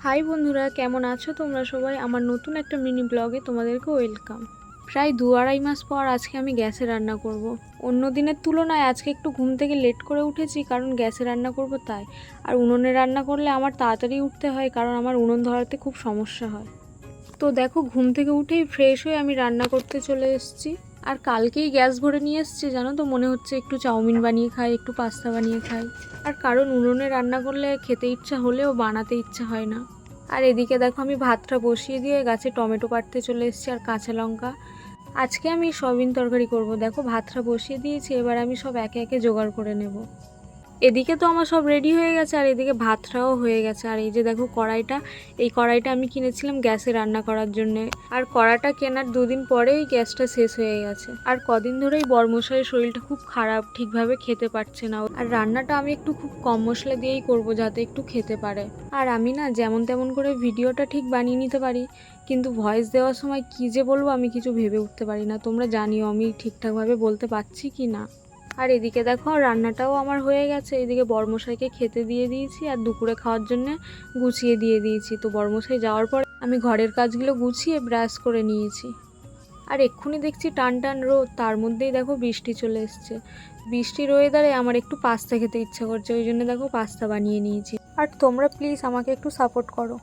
High বন্ধুরা, কেমন আছো তোমরা সবাই? আমার নতুন একটা মিনি ব্লগে তোমাদেরকে ওয়েলকাম। প্রায় 2-2.5 মাস পর আজকে আমি গ্যাসে রান্না করব। অন্য দিনের তুলনায় আজকে একটু ঘুম থেকে লেট করে উঠেছি, কারণ গ্যাসে রান্না করব তাই। আর উনুনে রান্না করলে আমার তাড়াতাড়ি উঠতে হয়, কারণ আমার উনুন ধরাতে খুব সমস্যা হয়। তো দেখো, ঘুম থেকে উঠেই ফ্রেশ হয়ে আমি রান্না করতে চলে এসেছি। আর কালকেই গ্যাস ভরে নিয়ে এসেছি, জানো তো, মনে হচ্ছে একটু চাউমিন বানিয়ে খাই, একটু পাস্তা বানিয়ে খাই। আর কারণ উনুনে রান্না করলে খেতে ইচ্ছা হলেও বানাতে ইচ্ছা হয় না। আর এদিকে দেখো, আমি ভাতটা বসিয়ে দিয়ে গাছে টমেটো কাটতে চলে এসেছি আর কাঁচা লঙ্কা। আজকে আমি সয়াবিন তরকারি করব। দেখো, ভাতটা বসিয়ে দিয়েছি, এবার আমি সব একে একে জোগাড় করে নেব। এদিকে তো আমার সব রেডি হয়ে গেছে, আর এদিকে ভাতটাও হয়ে গেছে। আর এই যে দেখো কড়াইটা, এই কড়াইটা আমি কিনেছিলাম গ্যাসে রান্না করার জন্য। আর কড়াটা কেনার 2 দিন পরেই গ্যাসটা শেষ হয়ে গেছে। আর কদিন ধরেই বরমশাইয়ের শরীরটা খুব খারাপ, ঠিকভাবে খেতে পারছে না। আর রান্নাটা আমি একটু খুব কম মশলা দিয়েই করব, যাতে একটু খেতে পারে। আর আমি না যেমন তেমন করে ভিডিওটা ঠিক বানিয়ে নিতে পারি, কিন্তু ভয়েস দেওয়ার সময় কী যে বলবো আমি কিছু ভেবে উঠতে পারি না। তোমরা জানিও আমি ঠিকঠাকভাবে বলতে পারছি কি না। আর এদিকে দেখো রান্নাটাও আমার হয়ে গেছে। এদিকে বর্মশাইকে খেতে দিয়ে দিয়েছি, আর দুপুরে খাওয়ার জন্য গুছিয়ে দিয়ে দিয়েছি। তো বর্মশাই যাওয়ার পর আমি ঘরের কাজগুলো গুছিয়ে ব্রাশ করে নিয়েছি। আর এক্ষুনি দেখছি টান টান রোদ, তার মধ্যেই দেখো বৃষ্টি চলে এসছে। বৃষ্টির ওয়েদারে আমার একটু পাস্তা খেতে ইচ্ছা করছে, ওই জন্য দেখো পাস্তা বানিয়ে নিয়েছি। আর তোমরা প্লিজ আমাকে একটু সাপোর্ট করো।